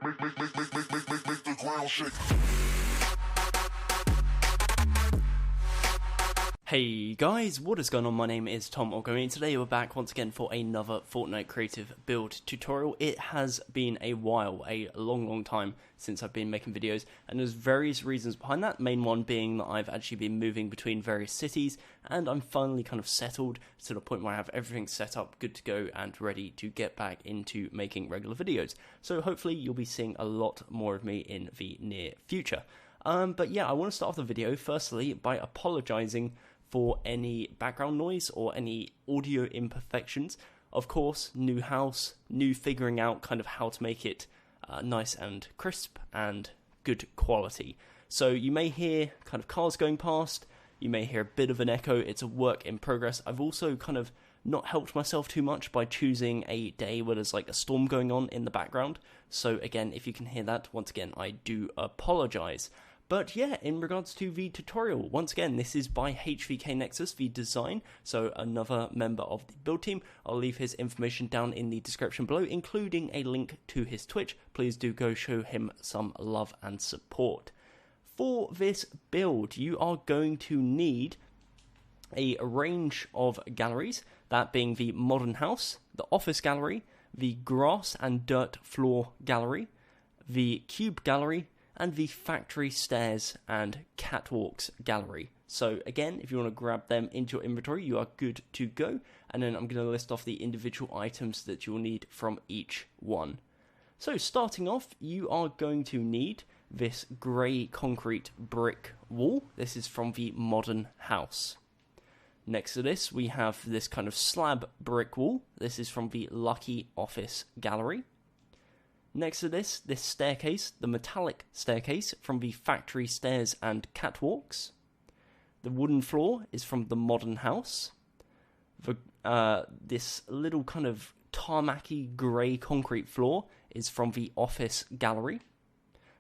Make the ground shake. Hey guys, what is going on? My name is Tom or Gummy, and today we're back once again for another Fortnite Creative Build tutorial. It has been a while, a long time since I've been making videos, and there's various reasons behind that, main one being that I've actually been moving between various cities, and I'm finally kind of settled to the point where I have everything set up, good to go, and ready to get back into making regular videos. So hopefully you'll be seeing a lot more of me in the near future. But yeah, I want to start off the video firstly by apologising for any background noise or any audio imperfections. Of course, new house, new figuring out kind of how to make it nice and crisp and good quality. So you may hear kind of cars going past, you may hear a bit of an echo, it's a work in progress. I've also kind of not helped myself too much by choosing a day where there's like a storm going on in the background. So again, if you can hear that, once again, I do apologise. But yeah, in regards to the tutorial, once again, this is by HvK N3XUS, the design, so another member of the build team. I'll leave his information down in the description below, including a link to his Twitch. Please do go show him some love and support. For this build, you are going to need a range of galleries, that being the modern house, the office gallery, the grass and dirt floor gallery, the cube gallery, and the factory stairs and catwalks gallery. So again, if you want to grab them into your inventory, you are good to go. And then I'm going to list off the individual items that you'll need from each one. So starting off, you are going to need this grey concrete brick wall. This is from the modern house. Next to this, we have this kind of slab brick wall. This is from the lucky office gallery. Next to this staircase, the metallic staircase from the factory stairs and catwalks. The wooden floor is from the modern house. This little kind of tarmacy grey concrete floor is from the office gallery.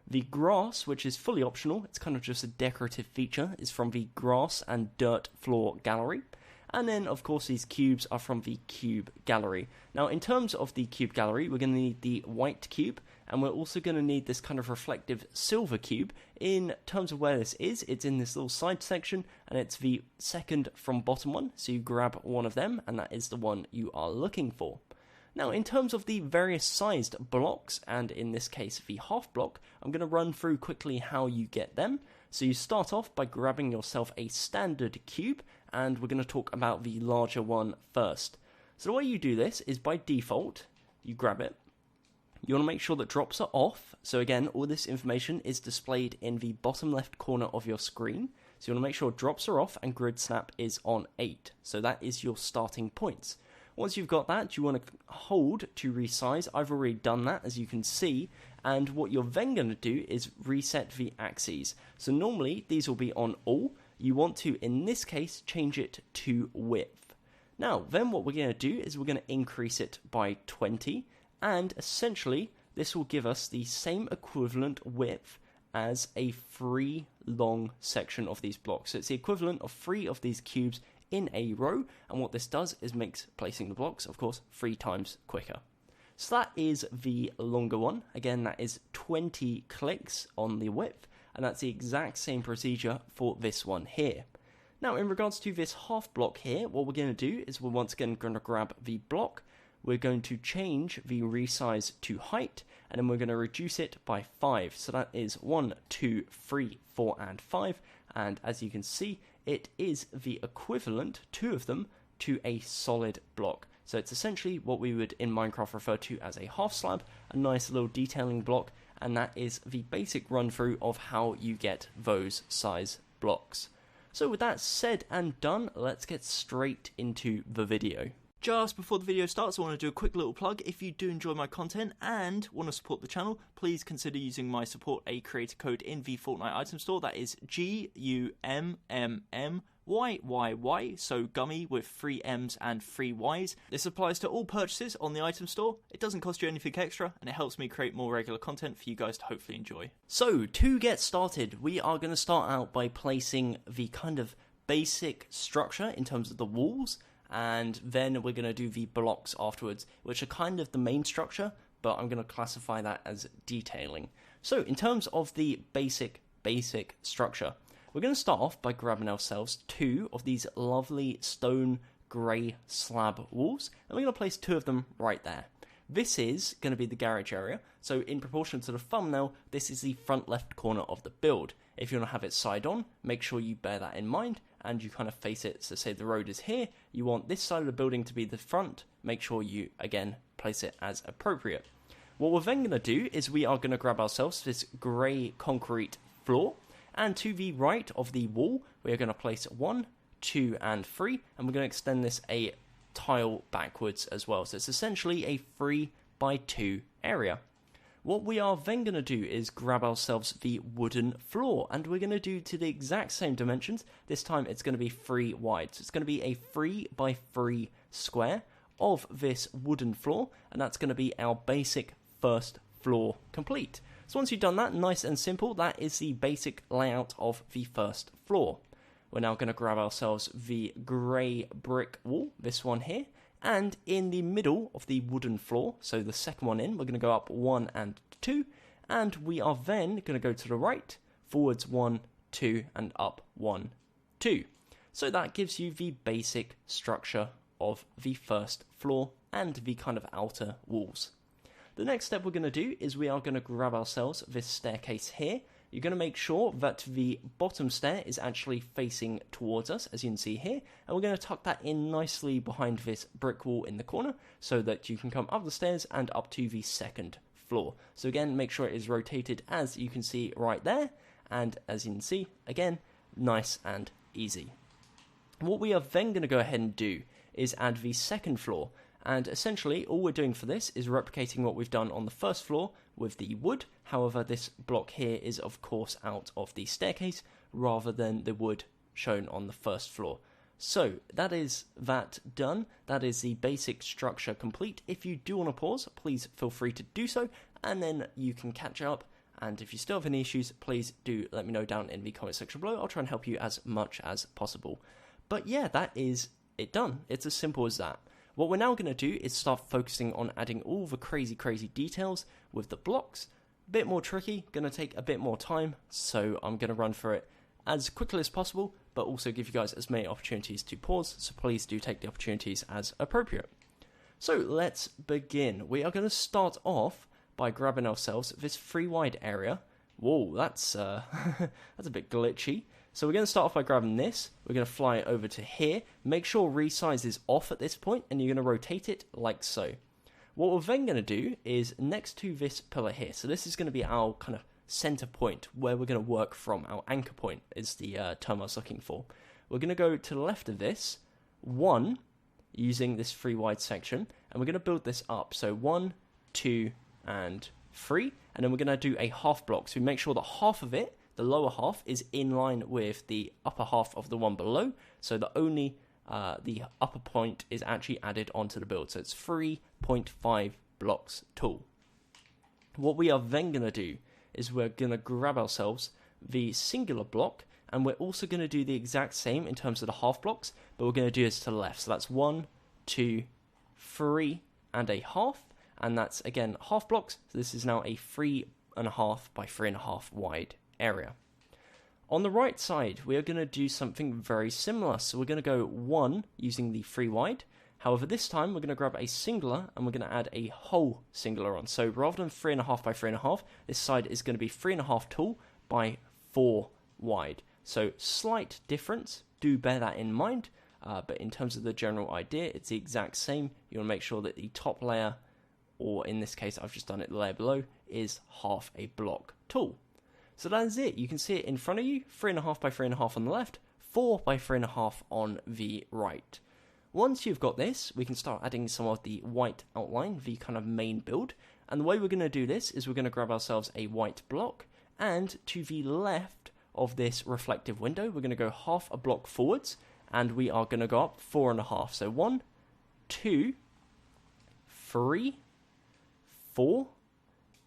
The grass, which is fully optional, it's kind of just a decorative feature, is from the grass and dirt floor gallery. And then, of course, these cubes are from the cube gallery. Now, in terms of the cube gallery, we're going to need the white cube, and we're also going to need this kind of reflective silver cube. In terms of where this is, it's in this little side section, and it's the second from bottom one. So you grab one of them, and that is the one you are looking for. Now, in terms of the various sized blocks, and in this case, the half block, I'm going to run through quickly how you get them. So you start off by grabbing yourself a standard cube, and we're going to talk about the larger one first. So the way you do this is by default, you grab it. You want to make sure that drops are off. So again, all this information is displayed in the bottom left corner of your screen. So you want to make sure drops are off and grid snap is on 8. So that is your starting points. Once you've got that, you want to hold to resize. I've already done that, as you can see. And what you're then going to do is reset the axes. So normally, these will be on all. You want to, in this case, change it to width. Now, then what we're going to do is we're going to increase it by 20. And essentially, this will give us the same equivalent width as a 3 long section of these blocks. So it's the equivalent of 3 of these cubes in a row, and what this does is makes placing the blocks, of course, 3 times quicker. So that is the longer one. Again, that is 20 clicks on the width, and that's the exact same procedure for this one here. Now, in regards to this half block here, what we're going to do is we're once again going to grab the block, we're going to change the resize to height, and then we're going to reduce it by 5. So that is 1, 2, 3, 4, and 5, and as you can see, it is the equivalent, 2 of them, to a solid block. So it's essentially what we would in Minecraft refer to as a half slab, a nice little detailing block, and that is the basic run through of how you get those size blocks. So with that said and done, let's get straight into the video. Just before the video starts, I want to do a quick little plug. If you do enjoy my content and want to support the channel, please consider using my support a creator code in the Fortnite item store. That is GUMMYYY, so Gummy with 3 M's and 3 Y's. This applies to all purchases on the item store. It doesn't cost you anything extra, and it helps me create more regular content for you guys to hopefully enjoy. So, to get started, we are going to start out by placing the kind of basic structure in terms of the walls, and then we're going to do the blocks afterwards, which are kind of the main structure, but I'm going to classify that as detailing. So in terms of the basic structure, we're going to start off by grabbing ourselves 2 of these lovely stone grey slab walls, and we're going to place 2 of them right there. This is going to be the garage area, so in proportion to the thumbnail, this is the front left corner of the build. If you want to have it side on, make sure you bear that in mind, and you kind of face it, so say the road is here, you want this side of the building to be the front, make sure you, again, place it as appropriate. What we're then going to do is we are going to grab ourselves this grey concrete floor, and to the right of the wall, we are going to place 1, 2, and 3, and we're going to extend this a tile backwards as well. So it's essentially a 3x2 area. What we are then going to do is grab ourselves the wooden floor, and we're going to do to the exact same dimensions. This time it's going to be 3 wide. So it's going to be a 3x3 square of this wooden floor, and that's going to be our basic first floor complete. So once you've done that, nice and simple, that is the basic layout of the first floor. We're now going to grab ourselves the grey brick wall, this one here, and in the middle of the wooden floor, so the second one in, we're going to go up 1 and 2, and we are then going to go to the right, forwards 1, 2, and up 1, 2. So that gives you the basic structure of the first floor and the kind of outer walls. The next step we're going to do is we are going to grab ourselves this staircase here. You're going to make sure that the bottom stair is actually facing towards us, as you can see here, and we're going to tuck that in nicely behind this brick wall in the corner so that you can come up the stairs and up to the second floor. So again, make sure it is rotated as you can see right there, and as you can see, again, nice and easy. What we are then going to go ahead and do is add the second floor, and essentially all we're doing for this is replicating what we've done on the first floor with the wood. However, this block here is of course out of the staircase rather than the wood shown on the first floor. So that is that done. That is the basic structure complete. If you do want to pause, please feel free to do so, and then you can catch up. And if you still have any issues, please do let me know down in the comment section below. I'll try and help you as much as possible. But yeah, that is it done. It's as simple as that. What we're now going to do is start focusing on adding all the crazy details with the blocks. A bit more tricky, going to take a bit more time, so I'm going to run through it as quickly as possible, but also give you guys as many opportunities to pause, so please do take the opportunities as appropriate. So let's begin. We are going to start off by grabbing ourselves this 3 wide area. Whoa, that's that's a bit glitchy. So we're going to start off by grabbing this, we're going to fly it over to here, make sure resize is off at this point, and you're going to rotate it like so. What we're then going to do is next to this pillar here, so this is going to be our kind of center point, where we're going to work from, our anchor point is the term I was looking for. We're going to go to the left of this, 1, using this 3 wide section, and we're going to build this up, so 1, 2, and 3, and then we're going to do a half block, so we make sure that half of it, the lower half, is in line with the upper half of the one below, so that only the upper point is actually added onto the build. So it's 3.5 blocks tall. What we are then going to do is we're going to grab ourselves the singular block, and we're also going to do the exact same in terms of the half blocks, but we're going to do this to the left. So that's 1, 2, 3, and a half, and that's again half blocks. So this is now a 3.5 by 3.5 wide area. On the right side, we are going to do something very similar. So we're going to go 1 using the 3 wide. However, this time we're going to grab a singular and we're going to add a whole singular on. So rather than 3.5 by 3.5, this side is going to be 3.5 tall by 4 wide. So slight difference, do bear that in mind. But in terms of the general idea, it's the exact same. You want to make sure that the top layer, or in this case I've just done it the layer below, is half a block tall. So that is it. You can see it in front of you, 3.5 by 3.5 on the left, 4 by 3.5 on the right. Once you've got this, we can start adding some of the white outline, the kind of main build. And the way we're going to do this is we're going to grab ourselves a white block, and to the left of this reflective window, we're going to go half a block forwards, and we are going to go up 4.5. So 1, 2, 3, 4,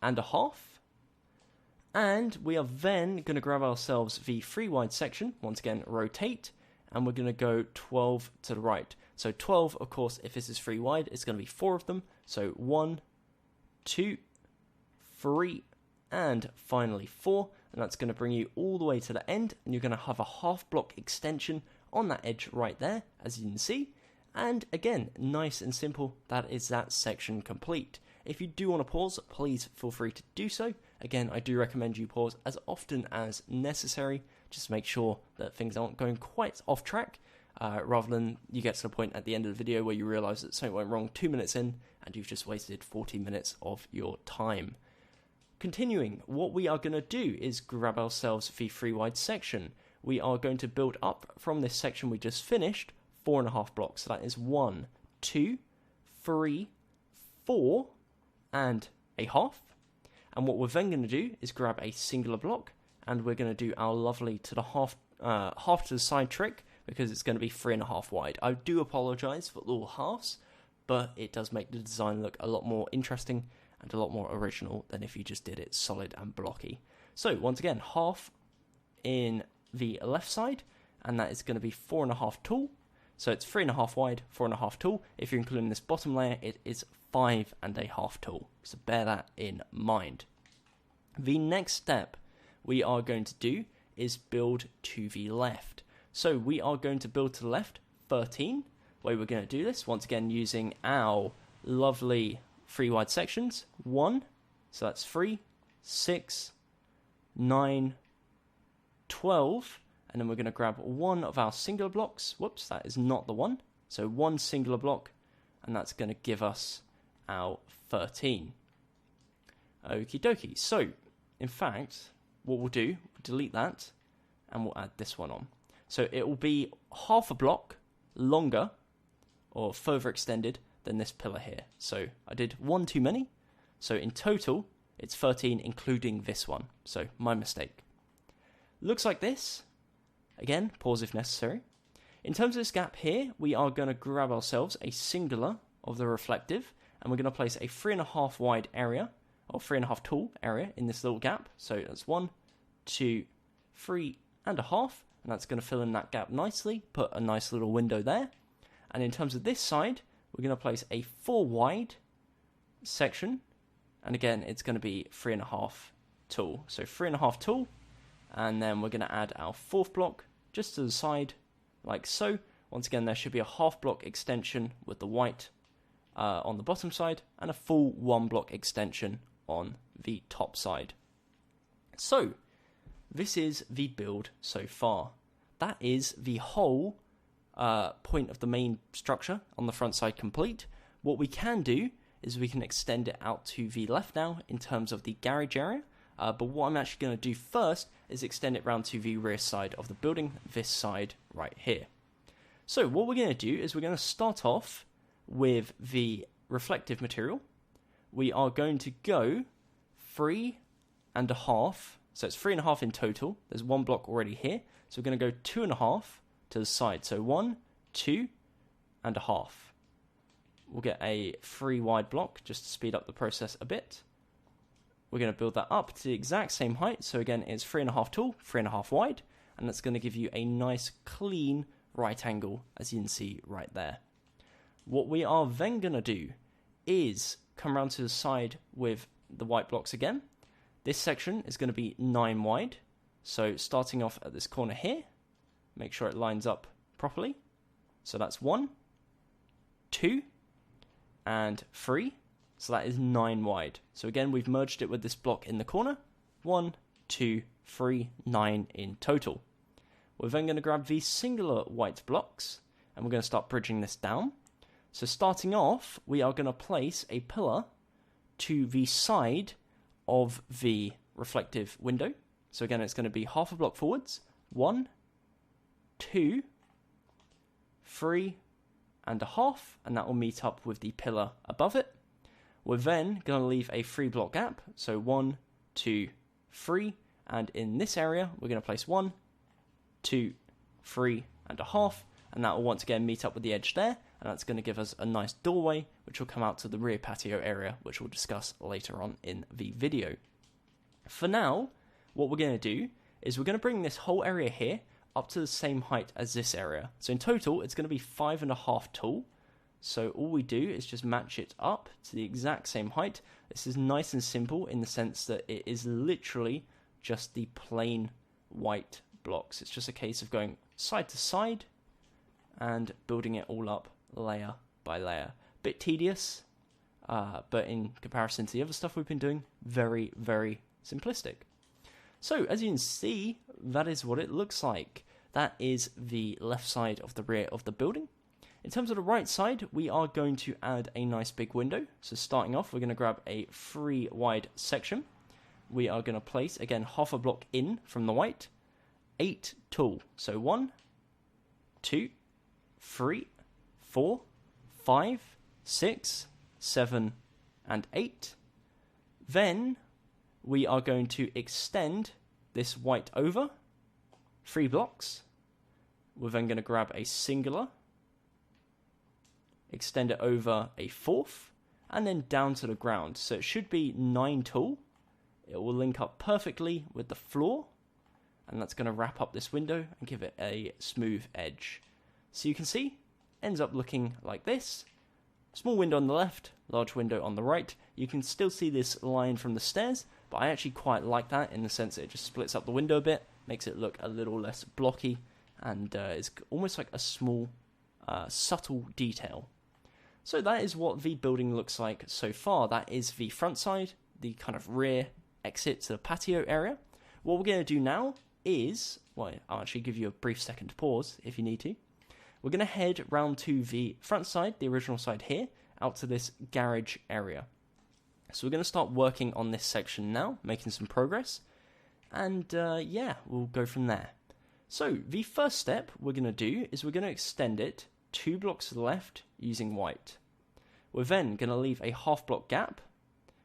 and a half. And we are then going to grab ourselves the 3 wide section, once again rotate, and we're going to go 12 to the right. So 12, of course, if this is 3 wide, it's going to be 4 of them. So 1, 2, 3, and finally 4, and that's going to bring you all the way to the end, and you're going to have a half block extension on that edge right there, as you can see. And again, nice and simple, that is that section complete. If you do want to pause, please feel free to do so. Again, I do recommend you pause as often as necessary, just to make sure that things aren't going quite off track, rather than you get to the point at the end of the video where you realise that something went wrong 2 minutes in, and you've just wasted 40 minutes of your time. Continuing, what we are going to do is grab ourselves the 3 wide section. We are going to build up from this section we just finished 4.5 blocks. So that is 1, 2, 3, 4, and a half. And what we're then going to do is grab a singular block, and we're going to do our lovely to the half to the side trick, because it's going to be 3.5 wide. I do apologise for all halves, but it does make the design look a lot more interesting and a lot more original than if you just did it solid and blocky. So once again, half in the left side, and that is going to be 4.5 tall. So it's 3.5 wide, 4.5 tall. If you're including this bottom layer, it is 5.5 tall. So bear that in mind. The next step we are going to do is build to the left. So we are going to build to the left 13. Way we're going to do this, once again using our lovely 3 wide sections. 1, so that's 3, 6, 9, 12, and then we're going to grab one of our singular blocks. Whoops, that is not the one. So one singular block, and that's going to give us our 13. Okie dokie. So, in fact, what we'll do, we'll delete that, and we'll add this one on. So it will be half a block longer, or further extended, than this pillar here. So I did one too many. So in total, it's 13, including this one. So my mistake. Looks like this. Again, pause if necessary. In terms of this gap here, we are going to grab ourselves a singular of the reflective, and we're going to place a 3.5 wide area, or 3.5 tall area in this little gap. So that's 1, 2, 3.5, and that's going to fill in that gap nicely, put a nice little window there. And in terms of this side, we're going to place a 4 wide section, and again, it's going to be 3.5 tall. So 3.5 tall, and then we're going to add our 4th block just to the side, like so. Once again, there should be a half block extension with the white on the bottom side, and a full 1 block extension on the top side. So, this is the build so far. That is the whole point of the main structure on the front side complete. What we can do is we can extend it out to the left now in terms of the garage area, but what I'm actually going to do first is extend it round to the rear side of the building, this side right here. So what we're going to do is we're going to start off with the reflective material. We are going to go 3.5, so it's 3.5 in total. There's 1 block already here, so we're going to go 2.5 to the side. So 1, 2.5. We'll get a 3 wide block just to speed up the process a bit. We're going to build that up to the exact same height. So again, it's 3.5 tall, 3.5 wide, and that's going to give you a nice clean right angle, as you can see right there. What we are then going to do is come around to the side with the white blocks again. This section is going to be 9 wide. So starting off at this corner here, make sure it lines up properly. So that's 1, 2, and 3. So that is 9 wide. So again, we've merged it with this block in the corner. 1, 2, 3, 9 in total. We're then going to grab these singular white blocks, and we're going to start bridging this down. So starting off, we are going to place a pillar to the side of the reflective window. So again, it's going to be half a block forwards. 1, 2, 3.5, and that will meet up with the pillar above it. We're then going to leave a 3 block gap. So 1, 2, 3, and in this area, we're going to place 1, 2, 3.5, and that will once again meet up with the edge there, and that's going to give us a nice doorway, which will come out to the rear patio area, which we'll discuss later on in the video. For now, what we're going to do is we're going to bring this whole area here up to the same height as this area. So in total, it's going to be 5.5 tall. So all we do is just match it up to the exact same height. This is nice and simple in the sense that it is literally just the plain white blocks. It's just a case of going side to side and building it all up layer by layer. Bit tedious, but in comparison to the other stuff we've been doing, very, very simplistic. So as you can see, that is what it looks like. That is the left side of the rear of the building. In terms of the right side, we are going to add a nice big window. So starting off, we're going to grab a 3 wide section. We are going to place, again, half a block in from the white, 8 tall. So 1, 2, 3, 4, 5, 6, 7, and 8. Then we are going to extend this white over 3 blocks. We're then going to grab a singular, extend it over a 4th, and then down to the ground. So it should be 9 tall. It will link up perfectly with the floor, and that's going to wrap up this window and give it a smooth edge. So you can see, ends up looking like this. Small window on the left, large window on the right. You can still see this line from the stairs, but I actually quite like that in the sense that it just splits up the window a bit, makes it look a little less blocky, and is almost like a small, subtle detail. So that is what the building looks like so far. That is the front side, the kind of rear exit to the patio area. What we're going to do now is, well, I'll actually give you a brief second to pause if you need to. We're going to head round to the front side, the original side here, out to this garage area. So we're going to start working on this section now, making some progress. And yeah, we'll go from there. So the first step we're going to do is we're going to extend it 2 blocks to the left using white. We're then going to leave a half block gap,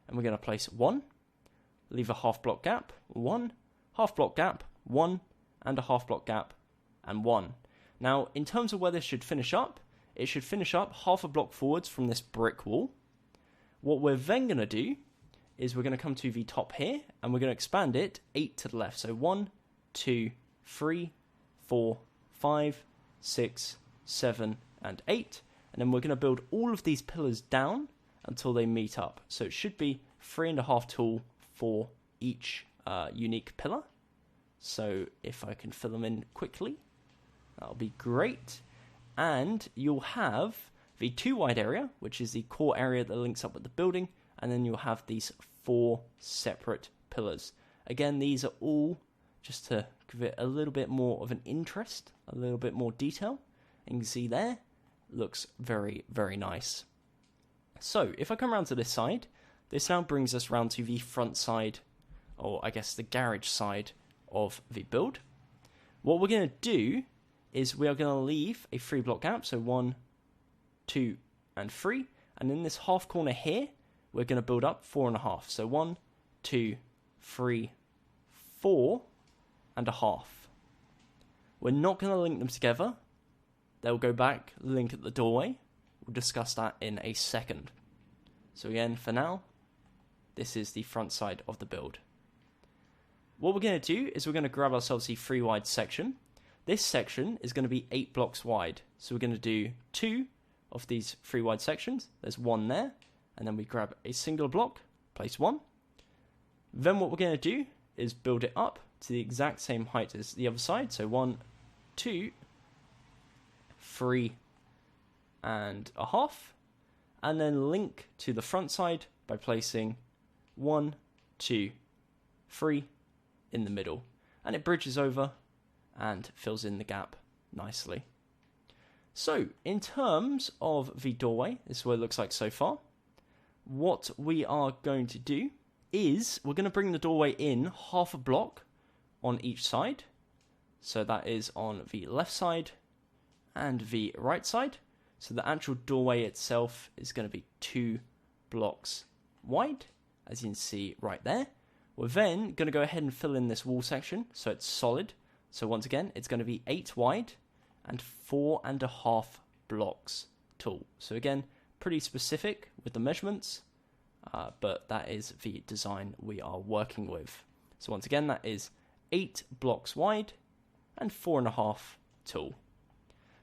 and we're going to place 1, leave a half block gap, 1, half block gap, 1, and a half block gap, and 1. Now, in terms of where this should finish up, it should finish up half a block forwards from this brick wall. What we're then going to do is we're going to come to the top here, and we're going to expand it 8 to the left. So 1, 2, 3, 4, 5, 6, 7, and 8. And then we're going to build all of these pillars down until they meet up. So it should be 3.5 tall for each unique pillar. So if I can fill them in quickly, that'll be great. And you'll have the 2 wide area, which is the core area that links up with the building, and then you'll have these 4 separate pillars. Again, these are all just to give it a little bit more of an interest, a little bit more detail. And you can see there, looks very, very nice. So if I come around to this side, this now brings us round to the front side, or I guess the garage side of the build. What we're going to do is we are going to leave a 3 block gap, so 1, 2, and 3, and in this half corner here, we're going to build up 4.5. So 1, 2, 3, 4, and a half. We're not going to link them together. They'll go back, link at the doorway. We'll discuss that in a second. So again, for now, this is the front side of the build. What we're going to do is we're going to grab ourselves the 3 wide section. This section is going to be 8 blocks wide. So we're going to do 2 of these 3 wide sections. There's 1 there. And then we grab a single block, place 1. Then what we're going to do is build it up to the exact same height as the other side. So 1, 2, 3 and a half. And then link to the front side by placing 1, 2, 3 in the middle. And it bridges over and fills in the gap nicely. So, in terms of the doorway, this is what it looks like so far. What we are going to do is we're going to bring the doorway in half a block on each side. So that is on the left side and the right side. So the actual doorway itself is going to be 2 blocks wide, as you can see right there. We're then going to go ahead and fill in this wall section so it's solid. So once again, it's going to be 8 wide and 4.5 blocks tall. So again, pretty specific with the measurements, but that is the design we are working with. So once again, that is 8 blocks wide and 4.5 tall.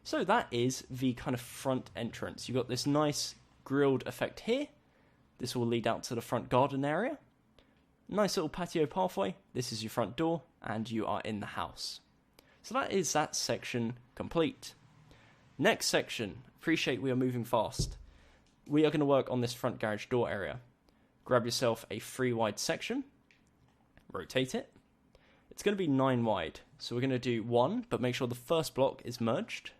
So that is the kind of front entrance. You've got this nice grilled effect here. This will lead out to the front garden area. Nice little patio pathway. This is your front door, and you are in the house. So that is that section complete. Next section. Appreciate we are moving fast. We are going to work on this front garage door area. Grab yourself a 3 wide section. Rotate it. It's going to be 9 wide. So we're going to do 1, but make sure the first block is merged.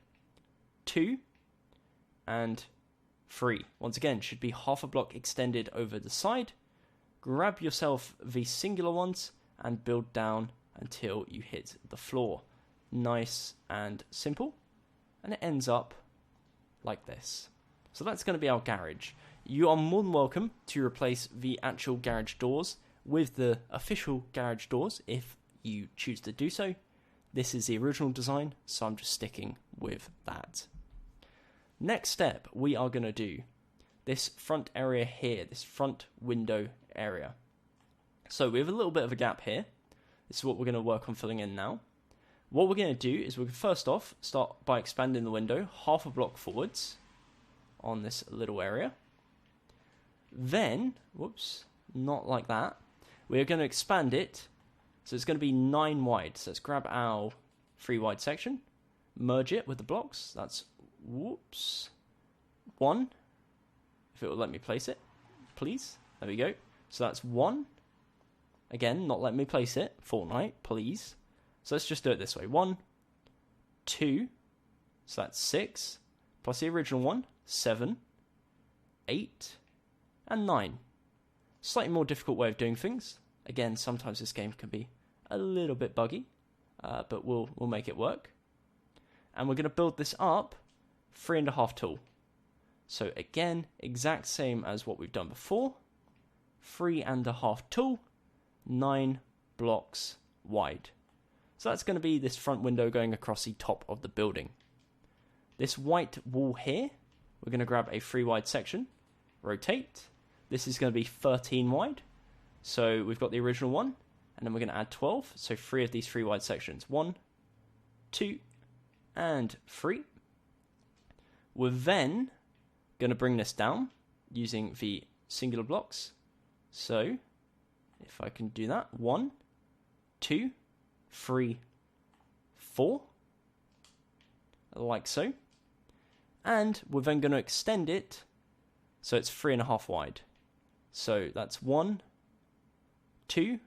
2 and 3. Once again, should be half a block extended over the side. Grab yourself the singular ones and build down until you hit the floor. Nice and simple. And it ends up like this. So that's going to be our garage. You are more than welcome to replace the actual garage doors with the official garage doors if you choose to do so. This is the original design, so I'm just sticking with that. Next step, we are going to do this front area here, this front window area. So we have a little bit of a gap here. This is what we're going to work on filling in now. What we're going to do is we're first off start by expanding the window half a block forwards on this little area. Then, whoops, not like that. We're going to expand it, so it's going to be 9 wide. So let's grab our 3 wide section, merge it with the blocks. That's, whoops, 1. If it will let me place it, please. There we go. So that's 1. Again, not letting me place it. Fortnite, please. So let's just do it this way. 1, 2, so that's 6, plus the original one, 7, 8, and 9. Slightly more difficult way of doing things. Again, sometimes this game can be a little bit buggy, but we'll make it work. And we're going to build this up 3.5 tall. So again, exact same as what we've done before. 3.5 tall, 9 blocks wide. So that's going to be this front window going across the top of the building. This white wall here, we're going to grab a 3 wide section, rotate. This is going to be 13 wide. So we've got the original one, and then we're going to add 12. So 3 of these 3 wide sections. 1, 2, and 3. We're then going to bring this down using the singular blocks. So if I can do that, 1, 2, 3, 4, like so. And we're then going to extend it so it's 3.5 wide. So that's 1, 2,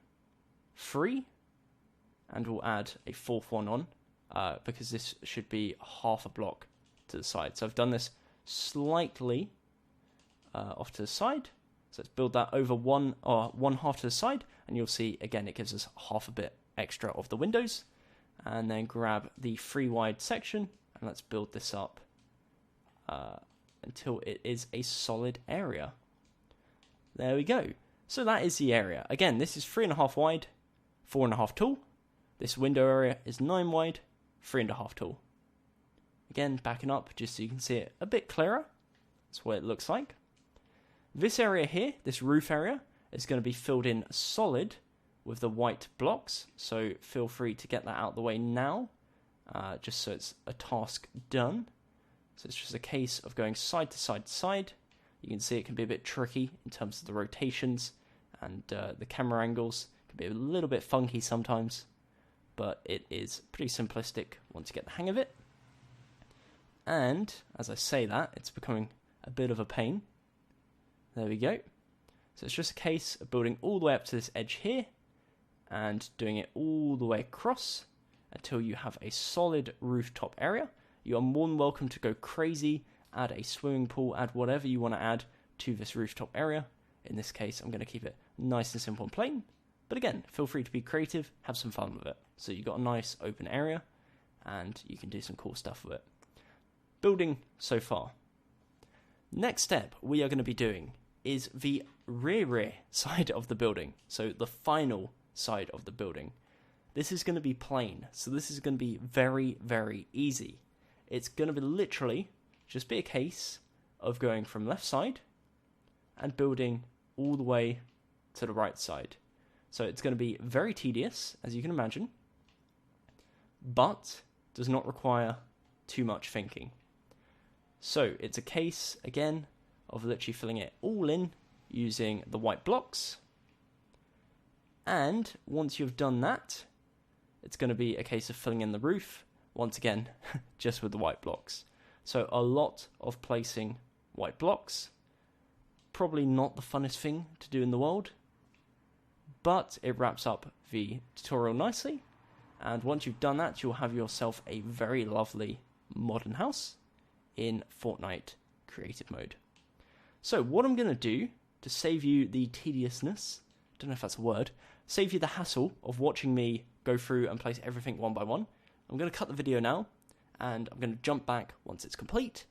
3, and we'll add a 4th one on because this should be half a block to the side. So I've done this slightly off to the side. So let's build that over one half to the side, and you'll see again it gives us half a bit extra of the windows. And then grab the 3 wide section and let's build this up until it is a solid area. There we go. So that is the area. Again, this is 3.5 wide, 4.5 tall. This window area is 9 wide, 3.5 tall. Again, backing up just so you can see it a bit clearer. That's what it looks like. This area here, this roof area, is going to be filled in solid with the white blocks. So feel free to get that out of the way now, just so it's a task done. So it's just a case of going side to side to side. You can see it can be a bit tricky in terms of the rotations and the camera angles. It can be a little bit funky sometimes, but it is pretty simplistic once you get the hang of it. And as I say that, it's becoming a bit of a pain. There we go. So it's just a case of building all the way up to this edge here and doing it all the way across until you have a solid rooftop area. You are more than welcome to go crazy, add a swimming pool, add whatever you want to add to this rooftop area. In this case, I'm going to keep it nice and simple and plain. But again, feel free to be creative, have some fun with it. So you've got a nice open area and you can do some cool stuff with it. Building so far. Next step we are going to be doing is the rear side of the building. So the final side of the building. This is going to be plain. So this is going to be very, very easy. It's going to be literally just be a case of going from left side and building all the way to the right side. So it's going to be very tedious, as you can imagine, but does not require too much thinking. So it's a case, again, of literally filling it all in using the white blocks. And once you've done that, it's going to be a case of filling in the roof, once again, just with the white blocks. So a lot of placing white blocks. Probably not the funnest thing to do in the world, but it wraps up the tutorial nicely. And once you've done that, you'll have yourself a very lovely modern house in Fortnite Creative Mode. So what I'm going to do to save you the tediousness, don't know if that's a word, save you the hassle of watching me go through and place everything one by one, I'm going to cut the video now, and I'm going to jump back once it's complete,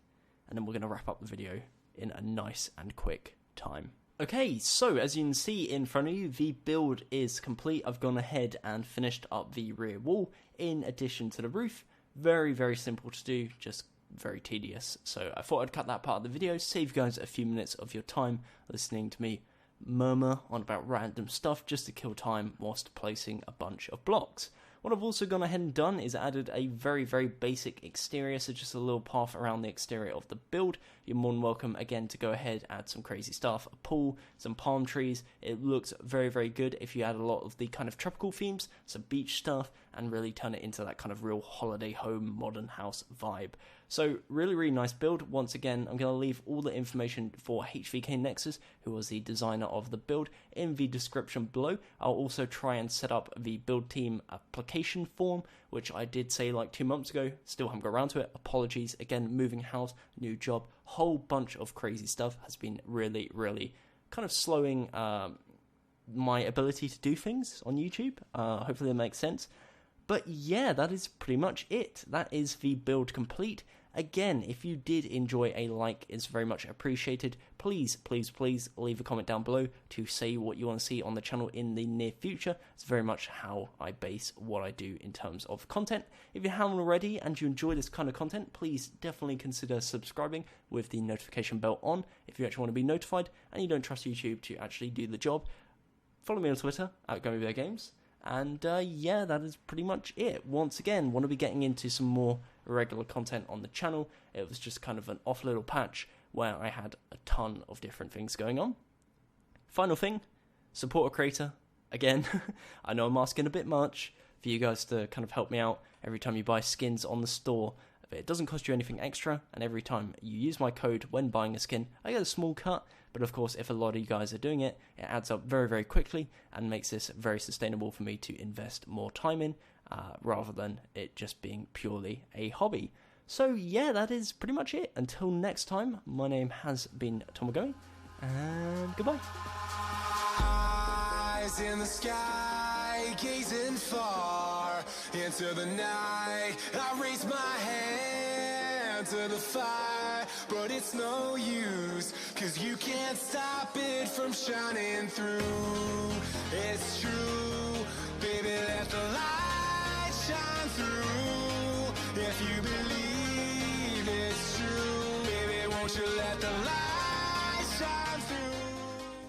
and then we're going to wrap up the video in a nice and quick time. Okay, so as you can see in front of you, the build is complete. I've gone ahead and finished up the rear wall in addition to the roof. Very, very simple to do, just very tedious. So I thought I'd cut that part of the video, save you guys a few minutes of your time listening to me murmur on about random stuff just to kill time whilst placing a bunch of blocks. What I've also gone ahead and done is added a very, very basic exterior, so just a little path around the exterior of the build. You're more than welcome, again, to go ahead, add some crazy stuff, a pool, some palm trees. It looks very, very good if you add a lot of the kind of tropical themes, some beach stuff, and really turn it into that kind of real holiday home, modern house vibe. So really, really nice build. Once again, I'm going to leave all the information for HvK N3XUS, who was the designer of the build, in the description below. I'll also try and set up the build team application form, which I did say like 2 months ago. Still haven't got around to it. Apologies. Again, moving house, new job, whole bunch of crazy stuff has been really, really kind of slowing my ability to do things on YouTube. Hopefully that makes sense. But yeah, that is pretty much it. That is the build complete. Again, if you did enjoy, a like is very much appreciated. Please, please, please leave a comment down below to say what you want to see on the channel in the near future. It's very much how I base what I do in terms of content. If you haven't already and you enjoy this kind of content, please definitely consider subscribing with the notification bell on if you actually want to be notified and you don't trust YouTube to actually do the job. Follow me on Twitter at Gummmyyy Games. And yeah, that is pretty much it. Once again, want to be getting into some more regular content on the channel. It was just kind of an off little patch where I had a ton of different things going on. Final thing, support a creator. Again, I know I'm asking a bit much for you guys to kind of help me out every time you buy skins on the store. But it doesn't cost you anything extra, and every time you use my code when buying a skin, I get a small cut. But of course, if a lot of you guys are doing it, it adds up very, very quickly and makes this very sustainable for me to invest more time in, rather than it just being purely a hobby. So yeah, that is pretty much it. Until next time, my name has been Gummy, and goodbye. Eyes in the sky, gazing far into the night. I raise my hand to the fire, but it's no use, 'cause you can't stop it from shining through. It's true, baby, let the light shine through. If you believe it's true, baby, won't you let the light